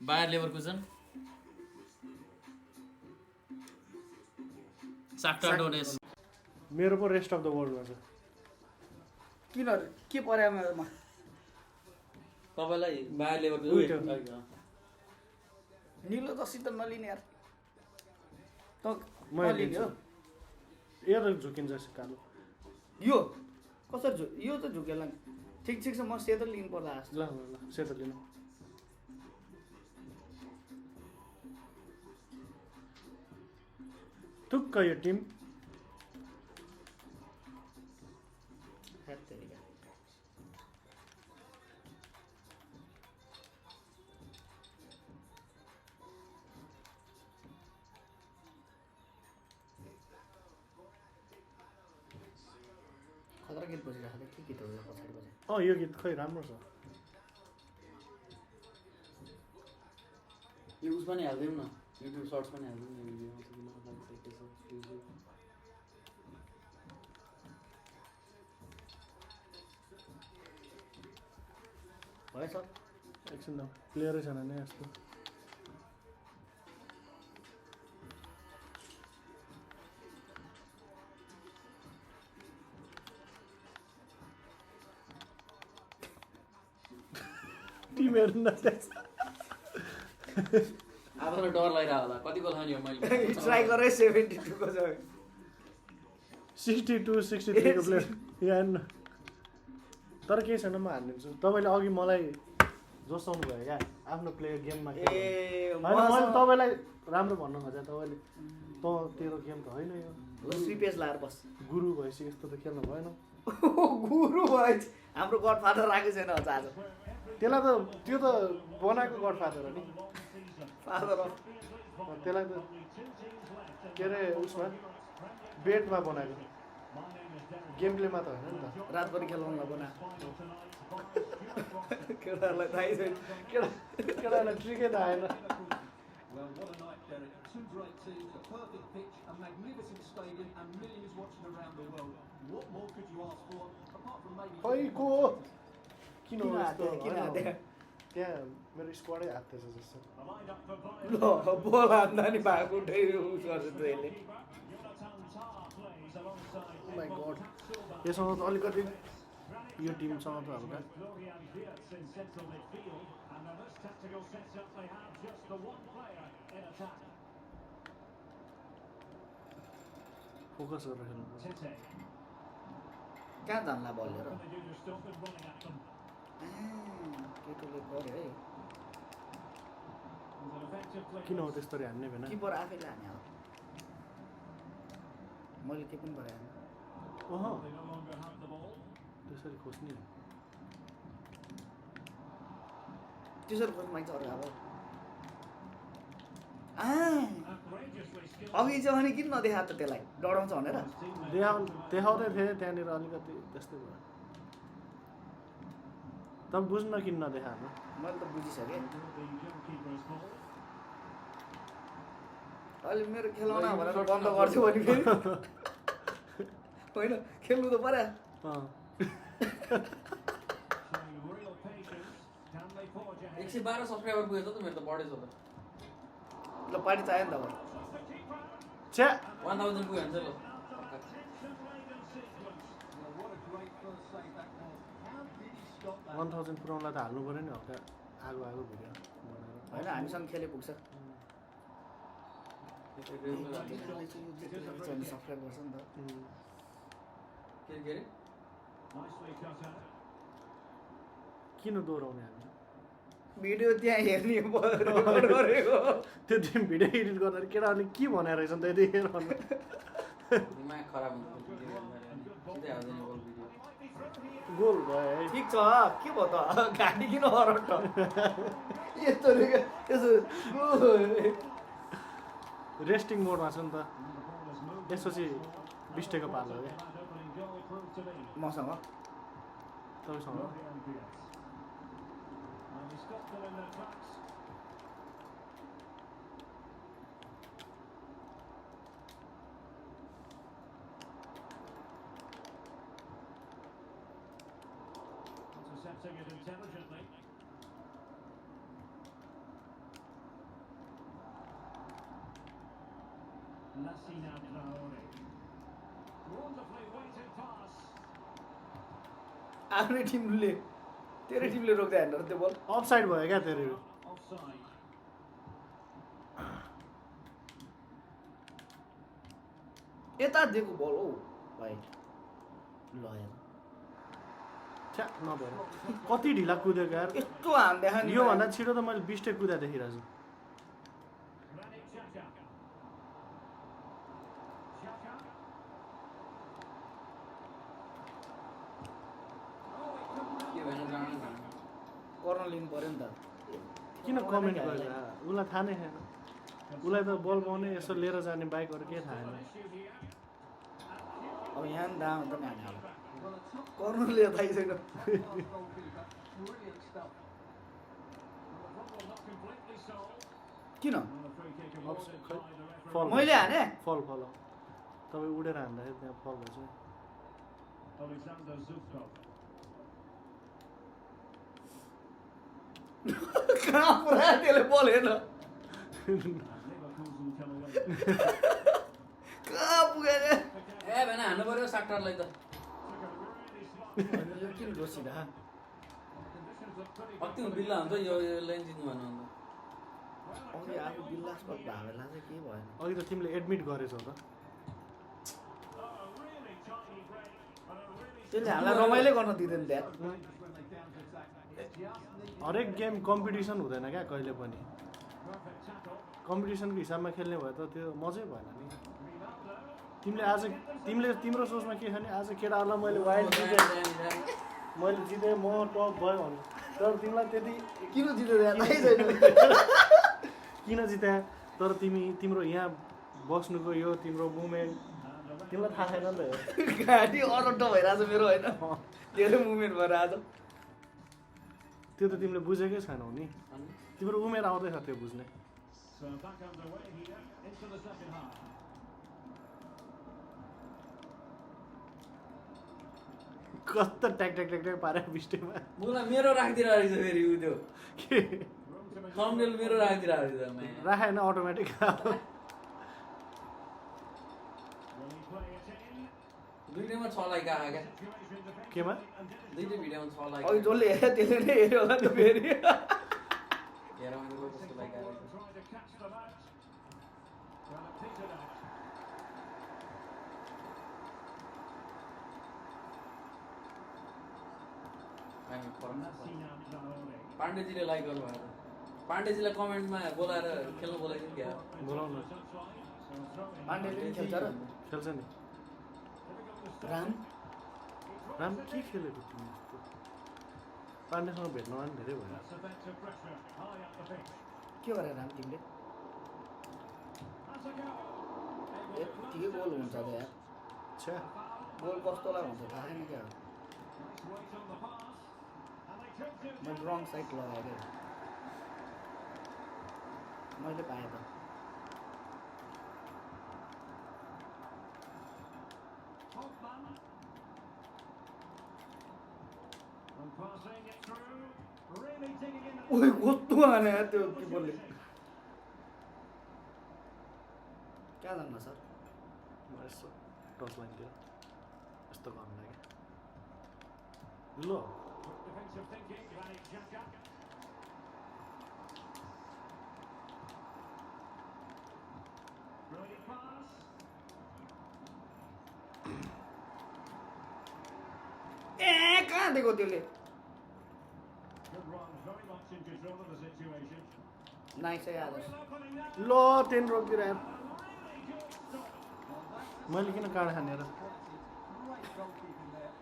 Buyer लेभरकुजन शाख्टर डोनेस मेरो पो rest of the वर्ल्डमा छ किन के पर्यो मेरोमा तपाईलाई बायर लेभरकुजन निलो जसी त नलिने यार त मैले नलिने हो यो त झुकिन्छ कालो यो कसरी यो त झुकेला ठिक छ म सेतो लिनु पर्ला ल ल ल सेतो लिनु टुक्क यो टिम खतरा गीत बजिरहेको के गीत हो पछाडि बजे यो गीत खै राम्रो छ यो उस पनि हाल्दिउँ न युट्युब सर्ट्स पनि हाल्दिउँ न भिडियो भएछ एकछिन त प्लेयरै छैन नि यस्तो टिमहरु नदेख्छ अब त डर लागिरहेको होला कति गोल खाने हो मैले ट्राई गरे 72 को छ 62 63 को प्लेयर यहाँ तर केही छैन म हानिदिन्छु तपाईँले अघि मलाई जोसाउनु भयो क्या आफ्नो प्लेयर गेममा मैले तपाईँलाई राम्रो भन्नु खोजेँ तपाईँले तेरो गेम त होइन यो 3 पेज लाएर बस गुरु भएपछि यस्तो त खेल्नु भएन गुरु भएछ हाम्रो गडफादर आएको छैन आज त्यसलाई त त्यो त बनाएको गडफादर हो नि फादर त्यसलाई त के अरे उसमा बेडमा बनाएको गेम प्लेमा त होइन नि त रातभरि खेलाउनु बना केटाहरूलाई थाहै छैन केटाहरूलाई ट्रिकै त आएन Well, what a night, Derek. Two great teams, a perfect pitch, a magnificent stadium, and millions watching around the world. What more could you ask for, apart from maybe... खैको किन हो यस्तो त्यहाँ मेरो स्क्वाडै हात्दैछ जस्तो ल बोल हान्दा नि भएको उठै उस गर्छ तैँले माई गड यससँग त अलिकति यो टिमसँग त हल्का फोकस गरेर खेल्नु कहाँ जान्ला बल लिएर केटोले गऱ्यो है किन हो त्यस्तरी हान्ने भएन किपर आफैले हाने हो मैले के पनि गरेँ ओहो त्यसरी खोज्ने त्यसरी खोज्नु माग्छ अरू अब अघि चाहिँ भने किन नदेखा त त्यसलाई डराउँछ भनेर देखाउँदै थिएँ त्यहाँनिर अलिकति त्यस्तै भयो त बुझ्न किन नदेखाएको मैले त बुझिसकेँ अहिले मेरो खेलाउन भनेर बन्द गर्थ्यो भने फेरि होइन खेल्नु त पर्यो 112 सब्सक्राइबर पुगेछ त मेरो त बढेछ त ल पार्टी चाहियो नि त अब छ्या 1000 पुग्यो भने चाहिँ ल 1000 पुऱ्याउनलाई त हाल्नु पऱ्यो नि हल्का आगो भिडियो बनाएर होइन हामीसँग खेले पुग्छ सब्सक्राइब गर्छ नि त के अरे किन दोहोऱ्याउने हामी भिडियो त्यहाँ हेर्ने रेकर्ड गरेको त्यो दिन भिडियो एडिट गर्दाखेरि केटाहरूले के भनेर रहेछ नि त यतिखेर भन्नु दिमाग खराब हुन्छ सिधै हाल्दैन गोल भिडियो गोल भयो है ठिक छ के भयो त गाडी किन हराउँछ यस्तो यसो रेस्टिङ मोडमा छ नि त त्यसपछि बिस्टेको पालो है मसँग तपाईँसँग intercepting it intelligently. Lassina Traore. Wonderfully weighted pass. आफ्नै टिमले तेरै टिमले रोक्दै हान्नु त्यो बल अफसाइड भयो क्या तेरो Offside. यता दिएको बल हौ भाइ ल यार छ्या नभएर कति ढिला कुदेको यार यस्तो हान देखा नि योभन्दा छिटो त मैले 20 टे कुदा देखिरहेको छु Granit Xhaka. Xhaka. Oh, it couldn't के भएन जानु भएन कर्नर लिनु पर्यो नि त किन कमेन्ट गरेर उसलाई थाहा नै छैन उसलाई त बल पाउने यसो लिएर जाने बाइकहरू केही थाहा छैन issue here. अब यहाँ नि दाम त हाने होला Well, a top कर्नरले थाहै छैन class goalkeeper. Brilliant stuff. Well, the problem not completely solved. किन And the free kick awarded by the referee. फल मैले हाने फल फल तपाईँ उडेर हान्दाखेरि त्यहाँ फल भएछ Alexander Zubkov. कहाँ पुऱ्यायो त्यसले बल हेर्न And Leverkusen come away. कहाँ पुग्यो रे ए भएन हान्नु पर्यो साक्टरलाई त Took a really smart यो किन दोसिदा conditions of pretty कति बिल्ला हुन्छ यो लाइन जित्नु भएन अन्त अघि आफू बिल्लास्पद भावेला चाहिँ के भएन अघि त तिमीले एडमिट गरेछौ त really tiny break and a really त्यसले हामीलाई रमाइलो गर्न दिँदैन त्यहाँ when they counter-attack. It's just needed हरेक गेम कम्पिटिसन हुँदैन क्या कहिले पनि perfect tackle. कम्पिटिसनको हिसाबमा खेल्ने भयो त त्यो मजै भएन नि Ronaldo. तिमीले तिम्रो सोचमा के छ नि आज केटाहरूलाई मैले वाइल्ड जितेँ मैले जितेँ म टप भयो भने तर तिमीलाई त्यति किन जित्यो त्यहाँ थाहै छैन किन जिते तर तिम्रो यहाँ बस्नुको यो तिम्रो मुभमेन्ट तिमीलाई थाहा छैन नि त घाँटी अरट्टो भइरहेछ मेरो होइन धेरै मुभमेन्ट भएर आज त्यो त तिमीले बुझेकै छैनौ नि तिम्रो उमेर आउँदैछ त्यो बुझ्ने So back underway here into the second half. कस्तो ट्याक ट्याक ट्याक ट्याक पारे बिस्टेमा मलाई मेरो राखिदिरहेको रहेछ फेरि उ त्यो के Room to make थम्बनेल मेरो राखिदिरहेको रहेछ मैले राखेन automatic Will he play it in? दुईटैमा 6 like आयो क्या Situation defensively केमा and did it दुईटै भिडियोमा 6 लाइक अघि जसले हेऱ्यो त्यसले नै हेऱ्यो होला नि फेरि हेर मैले कस्तो लाइक आयो and tried to catch them out. Well, it petered out. हामी फरक Lassina Traore. पाण्डेजीले लाइक गर्नुभएको पाण्डेजीलाई कमेन्टमा बोलाएर खेल्नु बोलाइदिनु क्या बोलाउनु Touchline. So throw in. पाण्डेले नि खेल्छ र खेल्छ नि Difficult to राम राम के खेलेको तिमी यस्तो पाण्डेसँग भेट्न पनि धेरै भयो That's effective pressure. High up the pitch. के गरे राम तिमीले That's a goal. यतिकै गोल हुन्छ त यार छ्या गोल कस्तोलाई हुन्छ थाहा छैन क्या Nice weight on the pass. And they took it. मैले रङ साइड लगाएँ क्या मैले पाएँ त Hoffman. And passing it through. Really digging in. ओइ कस्तो हाने यार त्यो किपरले कहाँ जान्न सर म यसो टच लाइनतिर यस्तो गर्नु लाग्यो ल Defensive thinking. Granit Xhaka. Brilliant pass. ए कहाँ दिएको त्यसले Good run. Very much in control of the situation. Nice है आदर्श Real opening now. ल टेन रोकतिर यार Really good stop. मैले किन काँडा खाने र Great goalkeeping there.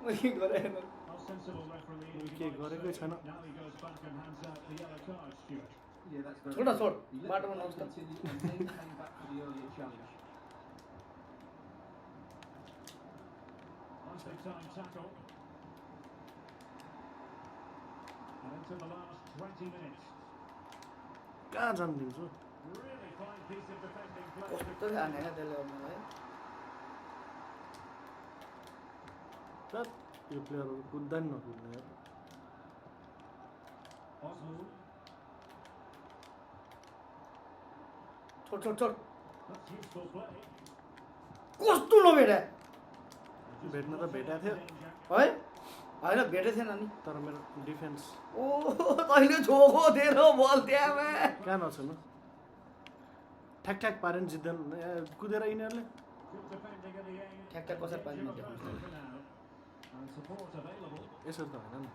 मैले गरेन A sensible referee. के गरेकै छैन Now he goes back and hands out the yellow card, Stuart. Yeah, that's very छोड न छोड He let बाटोमा the नहोस् त continue and then came back for the earlier challenge. Nice big time tackle. And into the last 20 minutes. कहाँ जानु दिन्छु Really fine piece of defending play. कस्तो खाने क्या त्यसले अब मलाई त यो प्लेयरहरू कुद्दा नि नकुद्ने यार Oswald. छोड छोड छोड That's useful play. कस्तो नभेटा भेट्न त भेटेको थियो है होइन भेटेको थिएन नि तर मेरो डिफेन्स ओ तैँले छोको दिएर बल त्यहाँमा कहाँ नछुनु ठ्याक ठ्याक पारेर नि जित्दैन कुदेर यिनीहरूले Good defending in the end. ठ्याक्क कसरी पाइनु For now. And support available. यसरी त होइन नि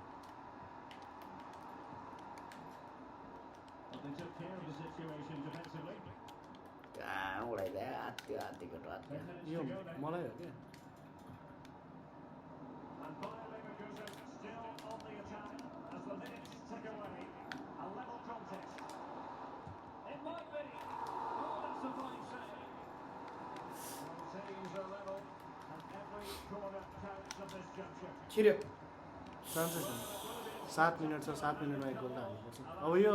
But they took care of the situation defensively. कहाँ उडाइदियो हात्यो हात्तीको हात्यो 10 minutes यो to go then. मलाई हो क्या And Bayer Leverkusen still on the attack as the minutes tick away. A level contest. It might be. Oh, that's a fine save. Well, teams are level, and every corner counts at this juncture. छिर्यो चान्सै छैन 7 minute छ 7 मिनटमा एक goal त हाल्नुपर्छ अब यो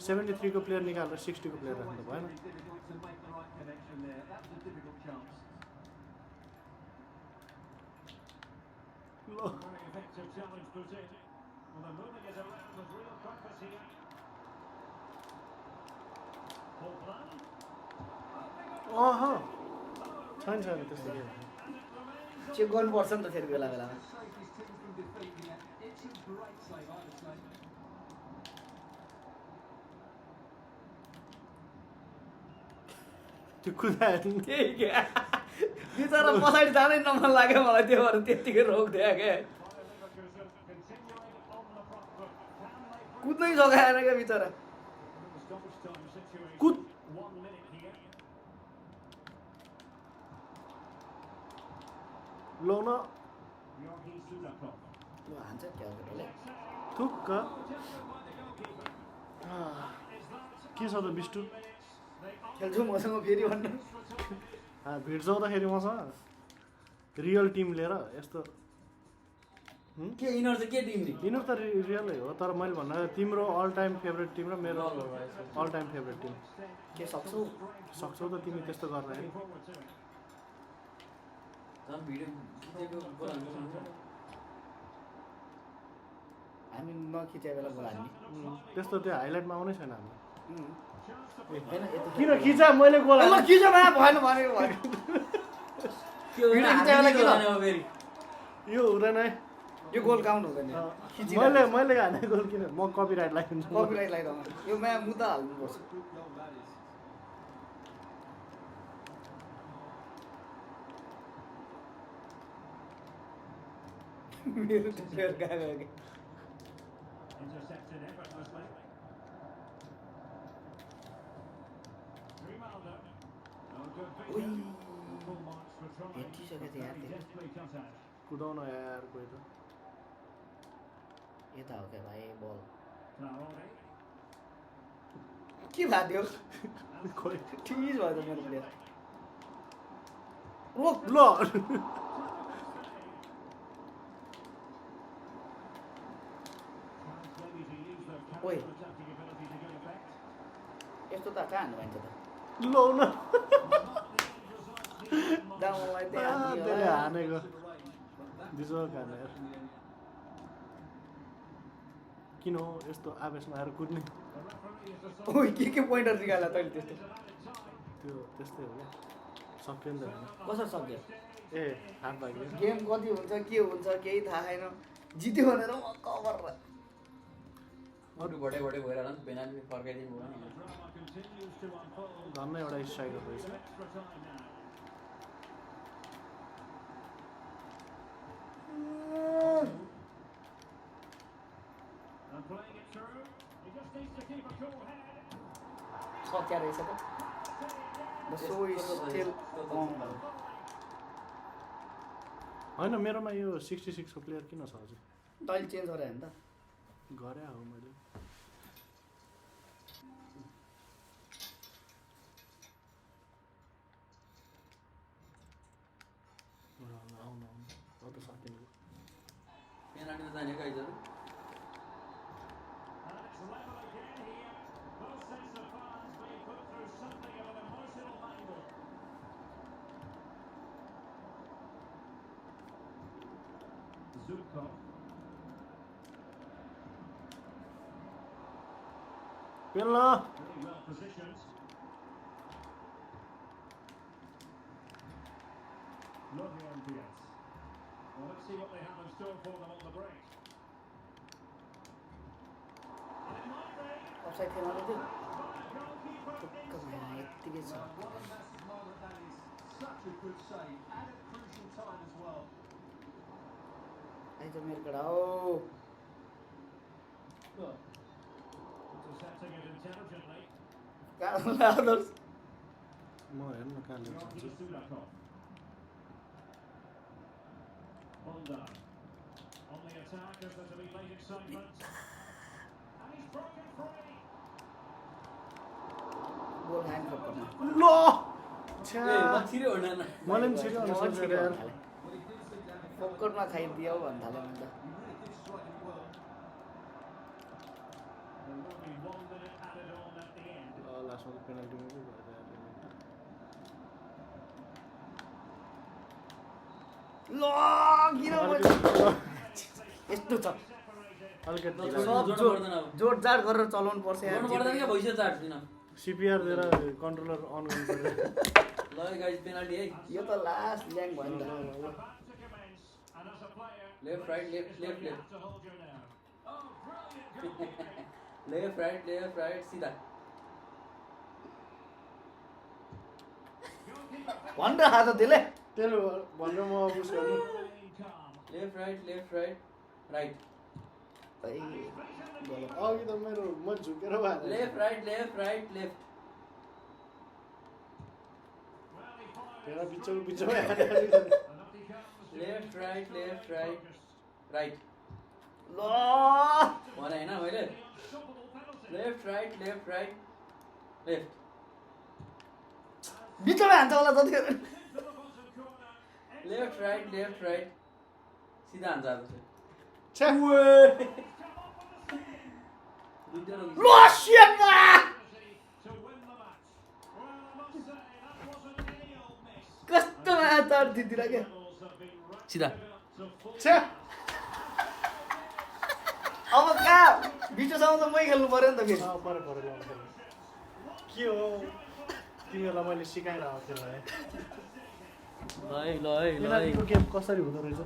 73 को प्लेयर निकालेर 60 को प्लेयर राख्नु त भएन Very difficult to make the right connection there. That was a difficult chance. ल Very effective challenge put in. Well, they're moving it around with real purpose here. Full plan. अह छैन छैन त्यस्तो के चेक गर्नुपर्छ नि त फेरि बेला बेलामा Save his team from defeat here. It's a great save, I would say. त्यो कुदायो नि त्यही क्या बिचरा पछाडि जानै नमन लाग्यो मलाई त्यो भएर त्यत्तिकै रोकिदियो क्या Bayer Leverkusen continuing on the front foot. Can they bring कुद्नै सघाएन क्या बिचरा it was stoppage time situation? कुद 1 minute here. लौ न Georgi Sudakov. ल हान्छ क्यालकुलेटरले थुक्क के छ त बिस्टु खेल्छु मसँग फेरि भन्नु भिड्छौ त फेरि मसँग रियल टिम लिएर यस्तो के यिनीहरू चाहिँ के टिम नि यिनीहरू त रियलै हो तर मैले भन्दा तिम्रो अल टाइम फेभरेट टिम र मेरो अल टाइम फेभरेट टिम के सक्छौ सक्छौ त तिमी त्यस्तो गर्दाखेरि Forward to it. झन् भिडियो खिचेको गोल हाल्नु हामी नखिचे बेला बोला हामी त्यस्तो त्यो हाइलाइटमा आउनै छैन हाम्रो होइन यता किन खिचा मैले गोल ल हालेँ। खिच भए भएन भनेको भयो के हो भिडियो खिचाएर हाल्ने किन? हो भने अब फेरि यो हुँदैन है यो गोल काउन्ट हुँदैन खिची मैले हाने गोल किन म कपिराइट लगाइदिन्छु कपिराइट लगाइदिनु यो म्या मुद्दा हाल्नुपर्छ Good goal that is. मेरो त्यो प्लेयर कहाँ गयो कि Intercepted effortlessly. Grimaldo. No good Ui. vision. Full marks for trying. भेटिसकेको थियो यार Very त्यो deftly cut out. कुदाउन यार कोही त यता हो क्या भाइ बल Traore. के भएको खोइ थियो ठिक भयो त मेरो प्लेयर रोक ल Tries maybe to use their Oi. counter-attacking ability to good effect. यस्तो त कहाँ हान्नु पाइन्छ त लौ न डाउनलाई त्यसले त्यहाँ हानेको बिजोक हानेर किन हो यस्तो आवेशमा आएर कुद्ने ओइ के पोइन्टर निकाल्ला तैँले त्यस्तो त्यो त्यस्तै हो क्या सक्यो नि त होइन कसरी सक्यो ए हात भाग्यो गेम कति हुन्छ के हुन्छ केही थाहा छैन जित्यो भनेर म कभर अरू बढे भइरहला नि पेनाल्टी फर्काइदिनु भयो नि Drama continues to unfold. धन्न एउटा स्ट्राइकर रहेछ Extra time now. And playing it through. He just needs to keep a cool head. सक्या रहेछ त द सो इज स्टिल होइन मेरोमा यो 66 को प्लेयर किन छ अझै तैँले चेन्ज गरे होइन त गरे हो मैले आउनु आउनु त सकिनु पेनाल्टी त जाने गाइजहरू And it's level again here. Both sets of fans being put through something of an emotional mangle. Zubkov. पेल्न Really well positioned. Lovely MPS. Well, let's see what they have in store for them on the break. And it might be offside थिएन र त्यो by a goalkeeper कहाँ यतिकै छ What a massive moment that is. Such a good save at a crucial time as well. आइज मेरो केटा हो intercepting it intelligently. कहाँ आदर्श म हेर्न कहाँ लिन्छ Georgi Sudakov. Honda on the attack as there's a big late excitement. And he's broken free. Goal hand फर्कमा ल ए छ्या म छिर्यो होइन न मलाई पनि छिर्यो भने सोचेर यार Well, he did see that. पकडमा खाइदियो भन्नु थाल्यो भने त He really did strike it well. There will be 1 minute added on at the end. लास्टमा त पेनल्टीमा पो भयो ल किन यस्तो छ अलिकति जोड ढिला जोड्नु पर्दैन अब जोडजाड गरेर चलाउनु पर्छ यार जोड्नु पर्दैन क्या भइसक्यो चार्ज किन सिपिआर दिएर कन्ट्रोलर अन गर्नु पर्यो ल गाइस पेनल्टी है यो त लास्ट ल्याङ भयो नि त About to commence. And as a player, left right left left you left have to hold you now. Oh, brilliant goalkeeping. Left right सिधा Goalkeeper भनेर हात त्यसले त्यसले भनेर म अब उस गर्नु playing calm. Left right right अघि त मेरो म झुकेर भयो left right left Well, he fired तेरा it बिचौँ straight बिचौँ and up he comes. Left right Focused. Right ल भने होइन मैले The unstoppable penalty. Left right left बिचमा हान्छ होला जति Into the bottom corner. Left right सिधा हान्छ अब चाहिँ छ्या Come on with the save. दुईटा ल सेपमा To win the match. Well, I must say, that wasn't any old miss. कस्तो मात्र दिदिरा के Levels have been racked Sida. up to full छ्या अब कहाँ बिचोसम्म त मै खेल्नु पर्यो नि त फेरि परे परे ल्याउनु के हो तिमीहरूलाई मैले सिकाइरहेको थिएँ है ल पेनाल्टीको गेम कसरी हुँदो रहेछ